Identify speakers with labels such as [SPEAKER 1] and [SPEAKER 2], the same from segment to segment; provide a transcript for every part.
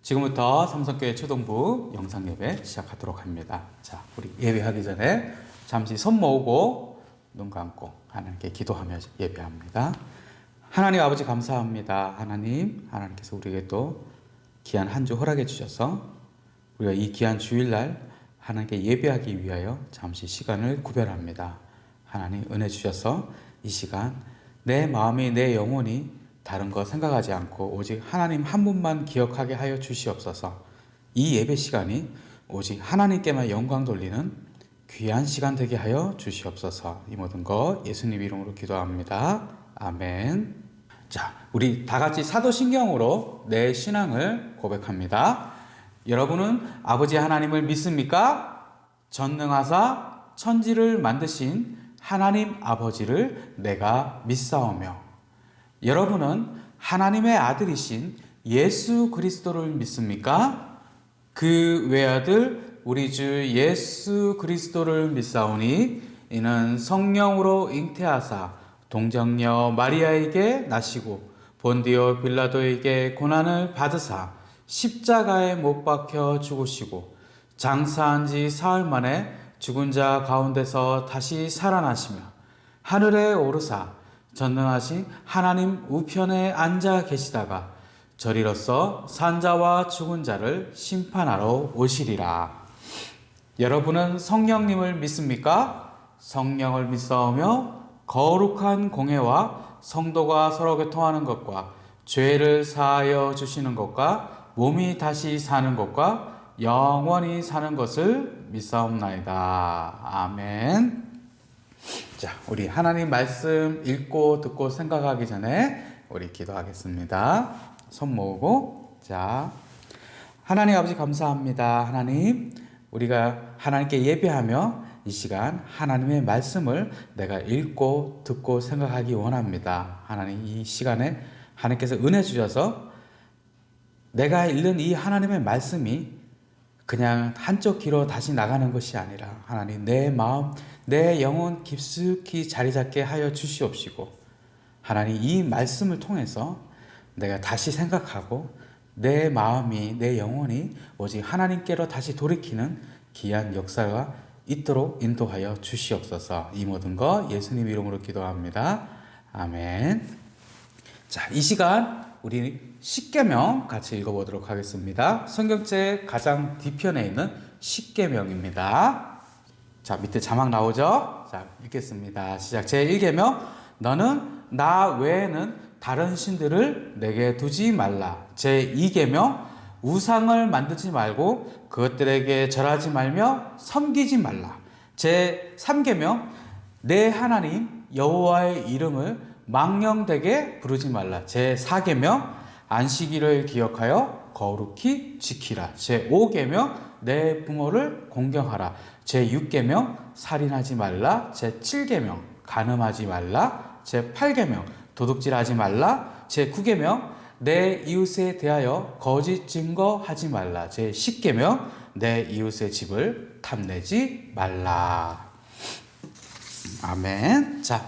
[SPEAKER 1] 지금부터 삼성교회 초등부 영상예배 시작하도록 합니다. 자, 우리 예배하기 전에 잠시 손 모으고 눈 감고 하나님께 기도하며 예배합니다. 하나님 아버지 감사합니다. 하나님께서 우리에게 또 귀한 한 주 허락해 주셔서 우리가 이 귀한 주일날 하나님께 예배하기 위하여 잠시 시간을 구별합니다. 하나님 은혜 주셔서 이 시간 내 마음이 내 영혼이 다른 거 생각하지 않고 오직 하나님 한 분만 기억하게 하여 주시옵소서. 이 예배 시간이 오직 하나님께만 영광 돌리는 귀한 시간 되게 하여 주시옵소서. 이 모든 거 예수님 이름으로 기도합니다. 아멘. 자, 우리 다 같이 사도신경으로 내 신앙을 고백합니다. 여러분은 아버지 하나님을 믿습니까? 전능하사 천지를 만드신 하나님 아버지를 내가 믿사오며, 여러분은 하나님의 아들이신 예수 그리스도를 믿습니까? 그 외아들 우리 주 예수 그리스도를 믿사오니 이는 성령으로 잉태하사 동정녀 마리아에게 나시고 본디오 빌라도에게 고난을 받으사 십자가에 못 박혀 죽으시고 장사한 지 사흘 만에 죽은 자 가운데서 다시 살아나시며 하늘에 오르사 전능하신 하나님 우편에 앉아 계시다가 저리로서 산자와 죽은 자를 심판하러 오시리라. 여러분은 성령님을 믿습니까? 성령을 믿사오며 거룩한 공회와 성도가 서로 교통하는 것과 죄를 사하여 주시는 것과 몸이 다시 사는 것과 영원히 사는 것을 믿사옵나이다. 아멘. 자, 우리 하나님 말씀 읽고 듣고 생각하기 전에 우리 기도하겠습니다. 손 모으고. 자, 하나님 아버지 감사합니다. 하나님, 우리가 하나님께 예배하며 이 시간 하나님의 말씀을 내가 읽고 듣고 생각하기 원합니다. 하나님, 이 시간에 하나님께서 은혜 주셔서 내가 읽는 이 하나님의 말씀이 그냥 한쪽 귀로 다시 나가는 것이 아니라 하나님 내 마음, 내 영혼 깊숙이 자리 잡게 하여 주시옵시고, 하나님 이 말씀을 통해서 내가 다시 생각하고 내 마음이, 내 영혼이 오직 하나님께로 다시 돌이키는 귀한 역사가 있도록 인도하여 주시옵소서. 이 모든 거 예수님 이름으로 기도합니다. 아멘. 자, 이 시간 우리 십계명 같이 읽어보도록 하겠습니다. 성경책 가장 뒤편에 있는 십계명입니다. 자, 밑에 자막 나오죠? 자, 읽겠습니다. 시작. 제1계명, 너는 나 외에는 다른 신들을 내게 두지 말라. 제2계명, 우상을 만들지 말고 그것들에게 절하지 말며 섬기지 말라. 제3계명, 내 하나님 여호와의 이름을 망령되게 부르지 말라. 제4계명, 안식일을 기억하여 거룩히 지키라. 제5계명, 내 부모를 공경하라. 제6계명, 살인하지 말라. 제7계명, 간음하지 말라. 제8계명, 도둑질하지 말라. 제9계명, 내 이웃에 대하여 거짓 증거하지 말라. 제10계명, 내 이웃의 집을 탐내지 말라. 아멘. 자,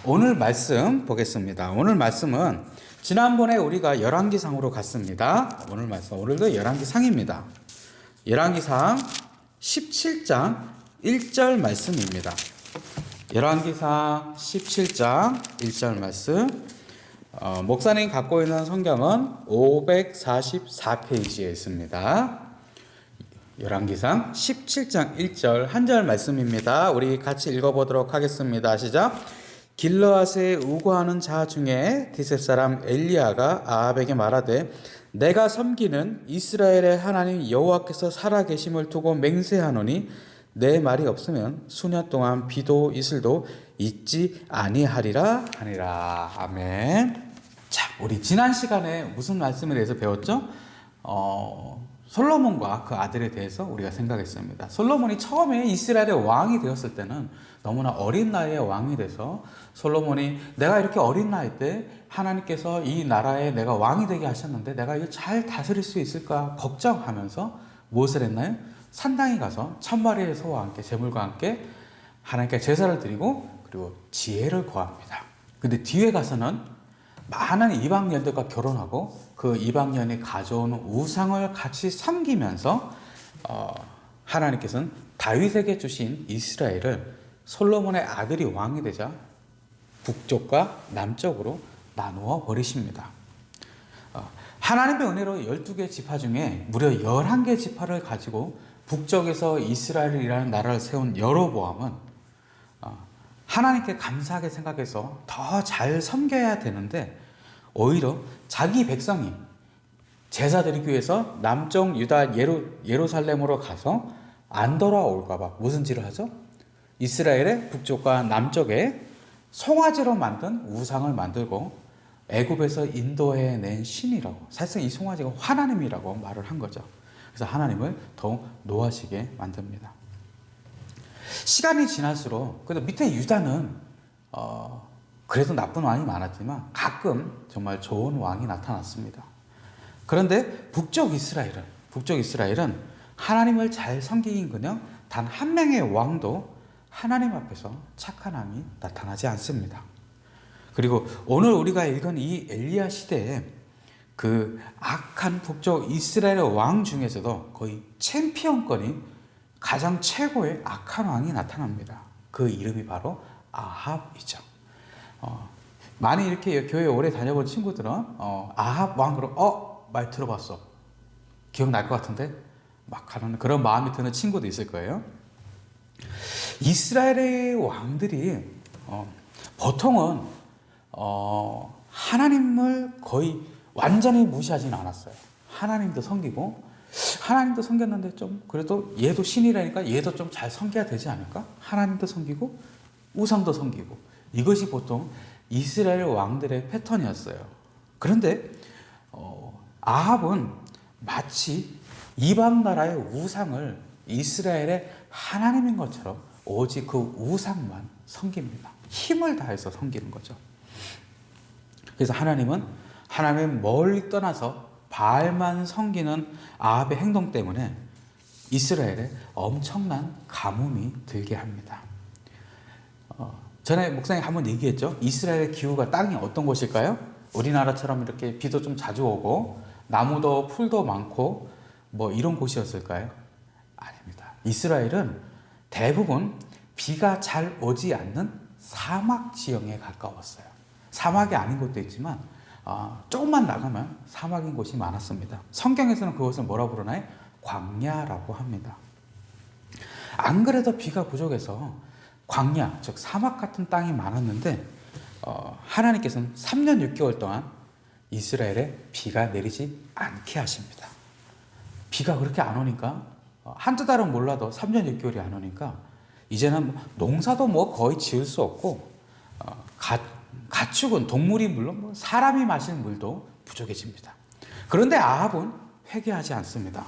[SPEAKER 1] 오늘 말씀 보겠습니다. 오늘 말씀은 지난번에 우리가 열왕기상으로 갔습니다. 오늘 말씀, 오늘도 열왕기상입니다. 열왕기상 17장 1절 말씀입니다. 열왕기상 17장 1절 말씀. 목사님 갖고 있는 성경은 544페이지에 있습니다. 열왕기상 17장 1절 한 절 말씀입니다. 우리 같이 읽어보도록 하겠습니다. 시작. 길르앗에 우거하는 자 중에 디셉 사람 엘리야가 아합에게 말하되 내가 섬기는 이스라엘의 하나님 여호와께서 살아계심을 두고 맹세하노니 내 말이 없으면 수년 동안 비도 이슬도 있지 아니하리라 하니라. 아멘. 자, 우리 지난 시간에 무슨 말씀에 대해서 배웠죠? 솔로몬과 그 아들에 대해서 우리가 생각했습니다. 솔로몬이 처음에 이스라엘의 왕이 되었을 때는 너무나 어린 나이에 왕이 돼서 솔로몬이 내가 이렇게 어린 나이 때 하나님께서 이 나라에 내가 왕이 되게 하셨는데 내가 이거 잘 다스릴 수 있을까 걱정하면서 무엇을 했나요? 산당에 가서 1000마리의 소와 함께 제물과 함께 하나님께 제사를 드리고 그리고 지혜를 구합니다. 근데 뒤에 가서는 많은 이방인들과 결혼하고 그 이방인이 가져온 우상을 같이 섬기면서 하나님께서는 다윗에게 주신 이스라엘을 솔로몬의 아들이 왕이 되자 북쪽과 남쪽으로 나누어 버리십니다. 하나님의 은혜로 12개 지파 중에 무려 11개 지파를 가지고 북쪽에서 이스라엘이라는 나라를 세운 여로보암은 하나님께 감사하게 생각해서 더 잘 섬겨야 되는데 오히려 자기 백성이 제사 드리기 위해서 남쪽 유다 예루살렘으로 가서 안 돌아올까 봐 무슨 짓을 하죠? 이스라엘의 북쪽과 남쪽에 송아지로 만든 우상을 만들고 애굽에서 인도해낸 신이라고, 사실상 이 송아지가 하나님이라고 말을 한 거죠. 그래서 하나님을 더욱 노하시게 만듭니다. 시간이 지날수록 그래도 밑에 유다는 그래도 나쁜 왕이 많았지만 가끔 정말 좋은 왕이 나타났습니다. 그런데 북쪽 이스라엘은 하나님을 잘 섬기긴커녕 단 한 명의 왕도 하나님 앞에서 착한 왕이 나타나지 않습니다. 그리고 오늘 우리가 읽은 이 엘리야 시대에 그 악한 북쪽 이스라엘의 왕 중에서도 거의 챔피언권이 가장 최고의 악한 왕이 나타납니다. 그 이름이 바로 아합이죠. 많이 이렇게 교회 오래 다녀본 친구들은 아합 왕으로 말 들어봤어. 기억날 것 같은데? 막 하는 그런 마음이 드는 친구도 있을 거예요. 이스라엘의 왕들이 보통은 하나님을 거의 완전히 무시하지는 않았어요. 하나님도 섬겼는데 좀 그래도 얘도 신이라니까 얘도 좀 잘 섬겨야 되지 않을까? 하나님도 섬기고 우상도 섬기고, 이것이 보통 이스라엘 왕들의 패턴이었어요. 그런데 아합은 마치 이방 나라의 우상을 이스라엘의 하나님인 것처럼 오직 그 우상만 섬깁니다. 힘을 다해서 섬기는 거죠. 그래서 하나님은 멀리 떠나서 바알만 섬기는 아합의 행동 때문에 이스라엘에 엄청난 가뭄이 들게 합니다. 전에 목사님 한번 얘기했죠. 이스라엘의 기후가, 땅이 어떤 곳일까요? 우리나라처럼 이렇게 비도 좀 자주 오고 나무도 풀도 많고 뭐 이런 곳이었을까요? 아닙니다. 이스라엘은 대부분 비가 잘 오지 않는 사막 지형에 가까웠어요. 사막이 아닌 곳도 있지만 조금만 나가면 사막인 곳이 많았습니다. 성경에서는 그것을 뭐라고 부르나요? 광야라고 합니다. 안 그래도 비가 부족해서 광야, 즉 사막 같은 땅이 많았는데 하나님께서는 3년 6개월 동안 이스라엘에 비가 내리지 않게 하십니다. 비가 그렇게 안 오니까 한두 달은 몰라도 3년 6개월이 안 오니까 이제는 농사도 뭐 거의 지을 수 없고 가축은, 동물이 물론 뭐 사람이 마실 물도 부족해집니다. 그런데 아합은 회개하지 않습니다.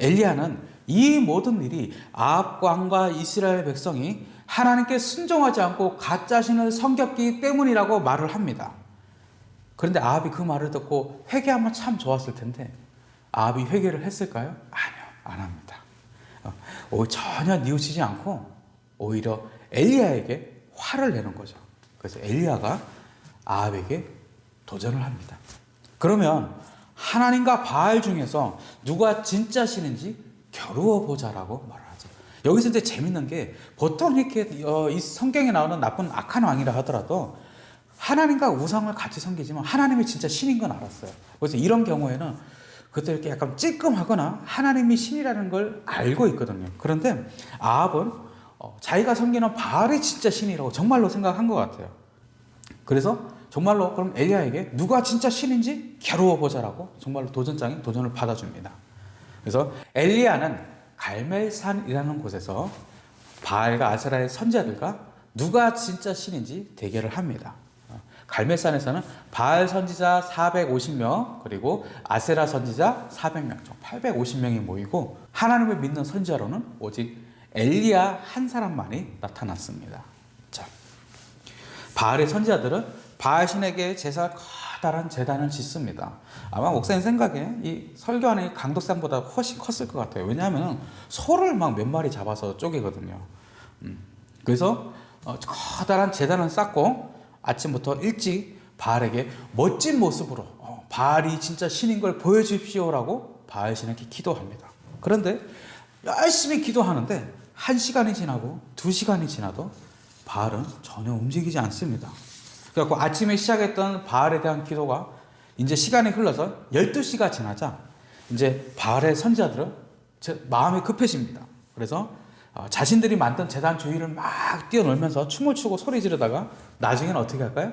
[SPEAKER 1] 엘리야는 이 모든 일이 아합 왕과 이스라엘 백성이 하나님께 순종하지 않고 가짜 신을 섬겼기 때문이라고 말을 합니다. 그런데 아합이 그 말을 듣고 회개하면 참 좋았을 텐데 아합이 회개를 했을까요? 아니요, 안 합니다. 전혀 뉘우치지 않고 오히려 엘리야에게 화를 내는 거죠. 그래서 엘리야가 아합에게 도전을 합니다. 그러면 하나님과 바알 중에서 누가 진짜 신인지 겨루어 보자라고 말을 하죠. 여기서 이제 재밌는 게, 보통 이렇게 이 성경에 나오는 나쁜 악한 왕이라 하더라도 하나님과 우상을 같이 섬기지만 하나님이 진짜 신인 건 알았어요. 그래서 이런 경우에는 그때 이렇게 약간 찌끔하거나 하나님이 신이라는 걸 알고 있거든요. 그런데 아합은 자기가 섬기는 바알이 진짜 신이라고 정말로 생각한 것 같아요. 그래서 정말로 그럼 엘리야에게 누가 진짜 신인지 겨루어 보자라고 정말로 도전장에 도전을 받아줍니다. 그래서 엘리야는 갈멜산이라는 곳에서 바알과 아세라의 선지자들과 누가 진짜 신인지 대결을 합니다. 갈멜산에서는 바알 선지자 450명, 그리고 아세라 선지자 400명, 총 850명이 모이고 하나님을 믿는 선지자로는 오직 엘리야 한 사람만이 나타났습니다. 자, 바알의 선지자들은 바알 신에게 커다란 제단을 짓습니다. 아마 목사님 생각에 이 설교하는 강독산보다 훨씬 컸을 것 같아요. 왜냐하면 소를 막 몇 마리 잡아서 쪼개거든요. 그래서 커다란 제단을 쌓고 아침부터 일찍 바알에게 멋진 모습으로 바알이 진짜 신인 걸 보여주십시오라고 바알 신에게 기도합니다. 그런데 열심히 기도하는데 1시간이 지나고 2시간이 지나도 바알은 전혀 움직이지 않습니다. 그래서 아침에 시작했던 바알에 대한 기도가 이제 시간이 흘러서 12시가 지나자 이제 바알의 선지자들은 마음이 급해집니다. 그래서 자신들이 만든 제단 주위를 막 뛰어놀면서 춤을 추고 소리 지르다가 나중에는 어떻게 할까요?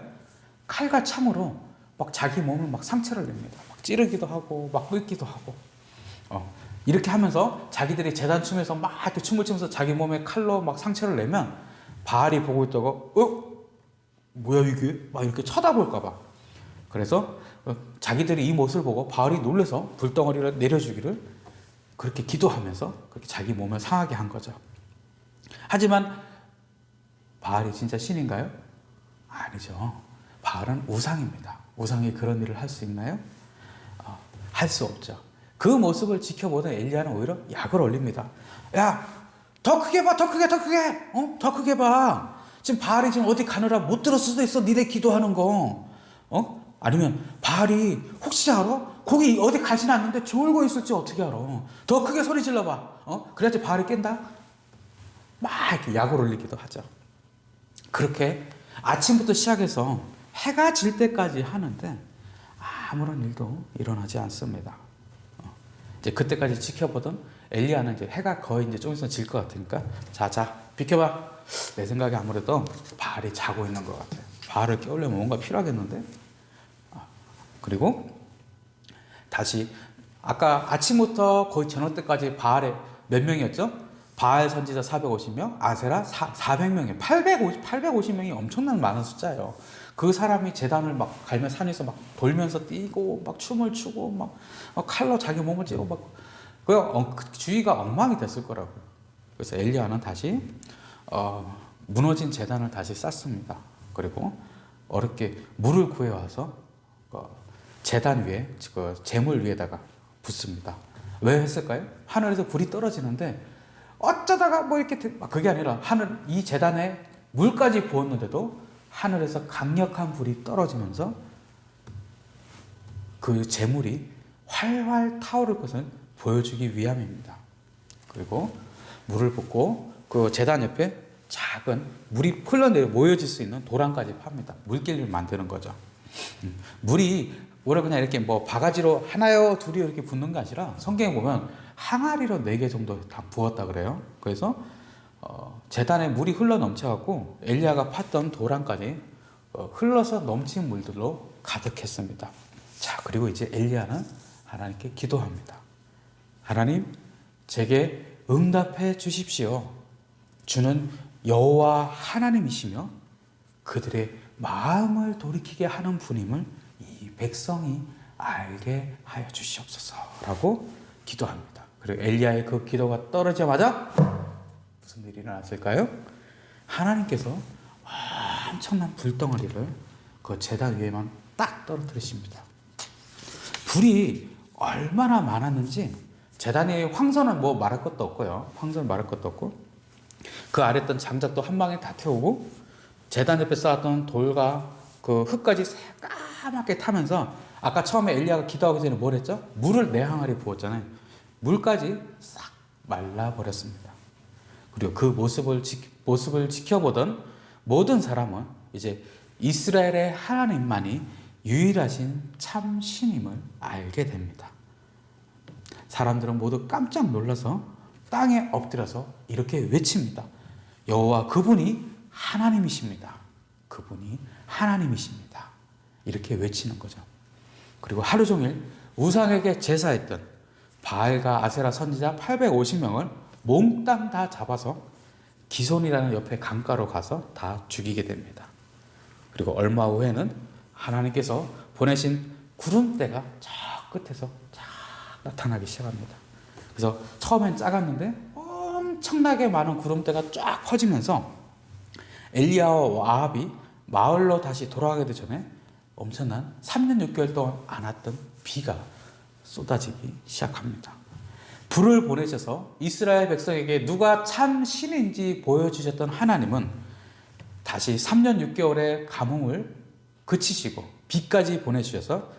[SPEAKER 1] 칼과 참으로 막 자기 몸을 막 상처를 냅니다. 막 찌르기도 하고 막 긁기도 하고 이렇게 하면서 자기들이 제단 춤에서 막 이렇게 춤을 추면서 자기 몸에 칼로 막 상처를 내면 바알이 보고 있다가 뭐야 이게? 막 이렇게 쳐다볼까 봐. 그래서 자기들이 이 모습을 보고 바알이 놀라서 불덩어리를 내려주기를 그렇게 기도하면서 그렇게 자기 몸을 상하게 한 거죠. 하지만 바알이 진짜 신인가요? 아니죠. 바알은 우상입니다. 우상이 그런 일을 할 수 있나요? 할 수 없죠. 그 모습을 지켜보던 엘리야는 오히려 약을 올립니다. 야, 더 크게 봐, 더 크게, 더 크게, 더 크게 봐. 지금 바알이 지금 어디 가느라 못 들었을 수도 있어. 니네 기도하는 거. 아니면 바알이 혹시 알아? 거기 어디 가진 않는데 졸고 있을지 어떻게 알아? 더 크게 소리 질러봐. 그래야지 바알이 깬다. 막 이렇게 약을 올리기도 하죠. 그렇게 아침부터 시작해서 해가 질 때까지 하는데 아무런 일도 일어나지 않습니다. 이제 그때까지 지켜보던 엘리야는 이제 해가 거의 이제 좀 있으면 질 것 같으니까 자 비켜봐. 내 생각에 아무래도 바알이 자고 있는 것 같아요. 바알을 깨우려면 뭔가 필요하겠는데. 그리고 다시 아까 아침부터 거의 저녁 때까지 바알에 몇 명이었죠? 바알 선지자 450명, 아세라 400명이에요. 850명이 엄청난 많은 숫자예요. 그 사람이 제단을 막 갈면 산에서 막 돌면서 뛰고 막 춤을 추고 막 칼로 자기 몸을 찌고 막 그 주위가 엉망이 됐을 거라고요. 그래서 엘리야는 다시 무너진 제단을 다시 쌓습니다. 그리고 어렵게 물을 구해와서 제단 위에 그 제물 위에다가 붓습니다. 왜 했을까요? 하늘에서 불이 떨어지는데 어쩌다가 뭐 이렇게 그게 아니라 이 제단에 물까지 부었는데도 하늘에서 강력한 불이 떨어지면서 그 제물이 활활 타오를 것을 보여주기 위함입니다. 그리고 물을 붓고 그 제단 옆에 작은 물이 흘러내려 모여질 수 있는 도랑까지 팝니다. 물길을 만드는 거죠. 물이 원래 그냥 이렇게 뭐 바가지로 하나요 둘이요 이렇게 붓는 게 아니라 성경에 보면 항아리로 4개 정도 다 부었다 그래요. 그래서 제단에 물이 흘러 넘쳐갖고 엘리야가 팠던 도랑까지 흘러서 넘친 물들로 가득했습니다. 자, 그리고 이제 엘리야는 하나님께 기도합니다. 하나님, 제게 응답해 주십시오. 주는 여호와 하나님이시며 그들의 마음을 돌이키게 하는 분임을 이 백성이 알게 하여 주시옵소서라고 기도합니다. 그리고 엘리야의 그 기도가 떨어지자마자 무슨 일이 일어났을까요? 하나님께서 엄청난 불덩어리를 그 제단 위에만 딱 떨어뜨리십니다. 불이 얼마나 많았는지 제단에 황선은 뭐 말할 것도 없고요. 황선 말할 것도 없고 그 아래 있던 장작도 한 방에 다 태우고 제단 옆에 쌓았던 돌과 그 흙까지 새까맣게 타면서 아까 처음에 엘리야가 기도하기 전에 뭘 했죠? 물을 4항아리 부었잖아요. 물까지 싹 말라버렸습니다. 그리고 그 모습을 지켜보던 모든 사람은 이제 이스라엘의 하나님만이 유일하신 참 신임을 알게 됩니다. 사람들은 모두 깜짝 놀라서 땅에 엎드려서 이렇게 외칩니다. 여호와 그분이 하나님이십니다. 그분이 하나님이십니다. 이렇게 외치는 거죠. 그리고 하루 종일 우상에게 제사했던 바알과 아세라 선지자 850명을 몽땅 다 잡아서 기손이라는 옆에 강가로 가서 다 죽이게 됩니다. 그리고 얼마 후에는 하나님께서 보내신 구름대가 저 끝에서 쫙 나타나기 시작합니다. 그래서 처음엔 작았는데 엄청나게 많은 구름대가 쫙 퍼지면서 엘리야와 아합이 마을로 다시 돌아가기 전에 엄청난 3년 6개월 동안 안 왔던 비가 쏟아지기 시작합니다. 불을 보내셔서 이스라엘 백성에게 누가 참 신인지 보여주셨던 하나님은 다시 3년 6개월의 가뭄을 그치시고 비까지 보내주셔서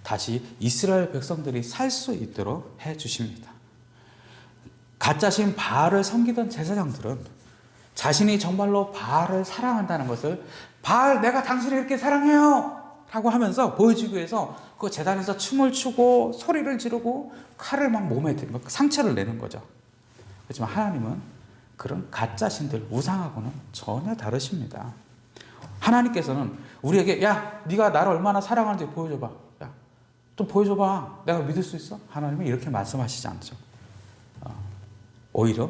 [SPEAKER 1] 다시 이스라엘 백성들이 살 수 있도록 해 주십니다. 가짜신 바알을 섬기던 제사장들은 자신이 정말로 바알을 사랑한다는 것을 바알 내가 당신을 이렇게 사랑해요 라고 하면서 보여주기 위해서 그 제단에서 춤을 추고 소리를 지르고 칼을 막 몸에 상처를 내는 거죠. 그렇지만 하나님은 그런 가짜신들 우상하고는 전혀 다르십니다. 하나님께서는 우리에게 야 네가 나를 얼마나 사랑하는지 보여줘봐. 야, 좀 보여줘봐. 내가 믿을 수 있어? 하나님은 이렇게 말씀하시지 않죠. 오히려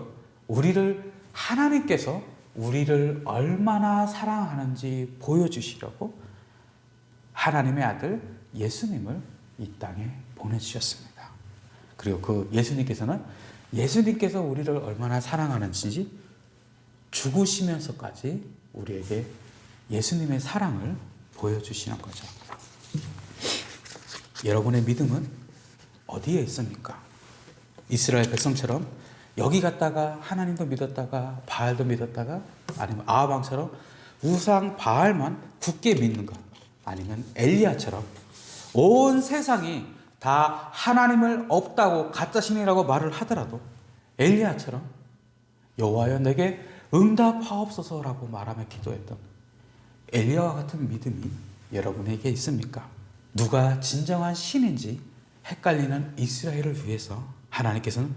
[SPEAKER 1] 하나님께서 우리를 얼마나 사랑하는지 보여주시려고 하나님의 아들 예수님을 이 땅에 보내주셨습니다. 그리고 그 예수님께서 우리를 얼마나 사랑하는지 죽으시면서까지 우리에게 예수님의 사랑을 보여주시는 거죠. 여러분의 믿음은 어디에 있습니까? 이스라엘 백성처럼 여기 갔다가 하나님도 믿었다가 바알도 믿었다가 아니면 아하방처럼 우상 바알만 굳게 믿는 것, 아니면 엘리야처럼 온 세상이 다 하나님을 없다고 가짜신이라고 말을 하더라도 엘리야처럼 여호와여 내게 응답하옵소서라고 말하며 기도했던 엘리야와 같은 믿음이 여러분에게 있습니까? 누가 진정한 신인지 헷갈리는 이스라엘을 위해서 하나님께서는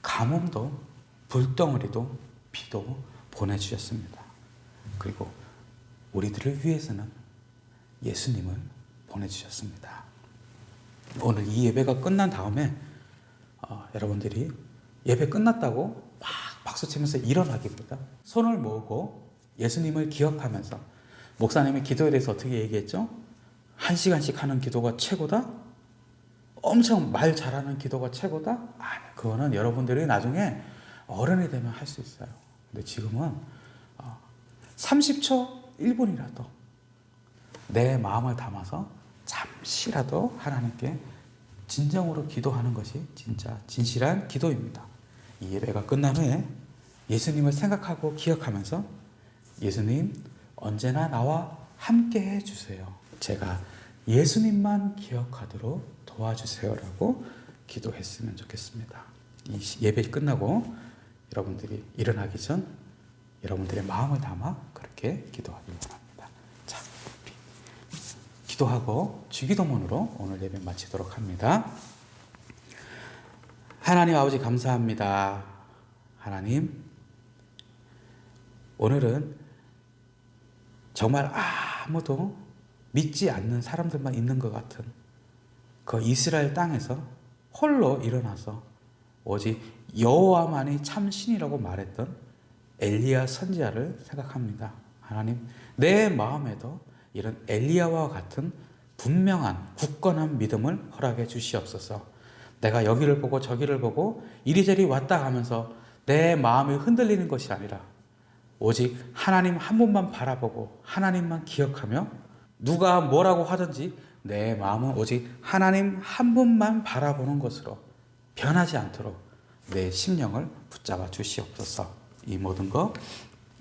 [SPEAKER 1] 가뭄도 불덩어리도 비도 보내주셨습니다. 그리고 우리들을 위해서는 예수님을 보내주셨습니다. 오늘 이 예배가 끝난 다음에 여러분들이 예배 끝났다고 막 박수치면서 일어나기보다 손을 모으고 예수님을 기억하면서 목사님이 기도에 대해서 어떻게 얘기했죠? 1시간씩 하는 기도가 최고다? 엄청 말 잘하는 기도가 최고다? 아니, 그거는 여러분들이 나중에 어른이 되면 할 수 있어요. 근데 지금은 30초, 1분이라도 내 마음을 담아서 잠시라도 하나님께 진정으로 기도하는 것이 진짜 진실한 기도입니다. 이 예배가 끝난 후에 예수님을 생각하고 기억하면서 예수님 언제나 나와 함께 해주세요. 제가 예수님만 기억하도록 도와주세요라고 기도했으면 좋겠습니다. 이 예배 끝나고 여러분들이 일어나기 전 여러분들의 마음을 담아 그렇게 기도하기 바랍니다. 자, 우리 기도하고 주기도문으로 오늘 예배 마치도록 합니다. 하나님 아버지 감사합니다. 하나님, 오늘은 정말 아무도 믿지 않는 사람들만 있는 것 같은 그 이스라엘 땅에서 홀로 일어나서 오직 여호와만이 참 신이라고 말했던 엘리야 선지자를 생각합니다. 하나님, 내 마음에도 이런 엘리야와 같은 분명한 굳건한 믿음을 허락해 주시옵소서. 내가 여기를 보고 저기를 보고 이리저리 왔다 가면서 내 마음이 흔들리는 것이 아니라 오직 하나님 한 분만 바라보고 하나님만 기억하며 누가 뭐라고 하든지 내 마음은 오직 하나님 한 분만 바라보는 것으로 변하지 않도록 내 심령을 붙잡아 주시옵소서. 이 모든 것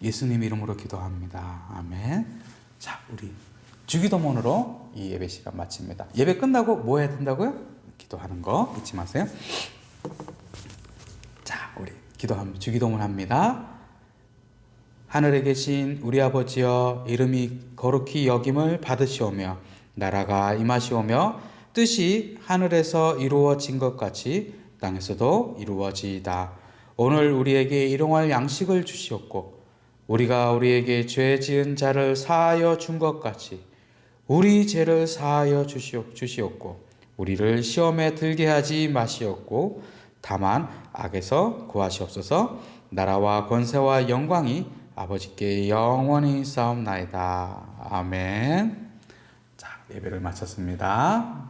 [SPEAKER 1] 예수님 이름으로 기도합니다. 아멘. 자, 우리 주기도문으로 이 예배 시간 마칩니다. 예배 끝나고 뭐 해야 된다고요? 기도하는 거 잊지 마세요. 자, 우리 주기도문 합니다. 하늘에 계신 우리 아버지여, 이름이 거룩히 여김을 받으시오며 나라가 임하시오며 뜻이 하늘에서 이루어진 것 같이 땅에서도 이루어지이다. 오늘 우리에게 일용할 양식을 주시옵고 우리가 우리에게 죄 지은 자를 사하여 준 것 같이 우리 죄를 사하여 주시옵고 우리를 시험에 들게 하지 마시옵고 다만 악에서 구하시옵소서. 나라와 권세와 영광이 아버지께 영원히 싸움나이다. 아멘. 자, 예배를 마쳤습니다.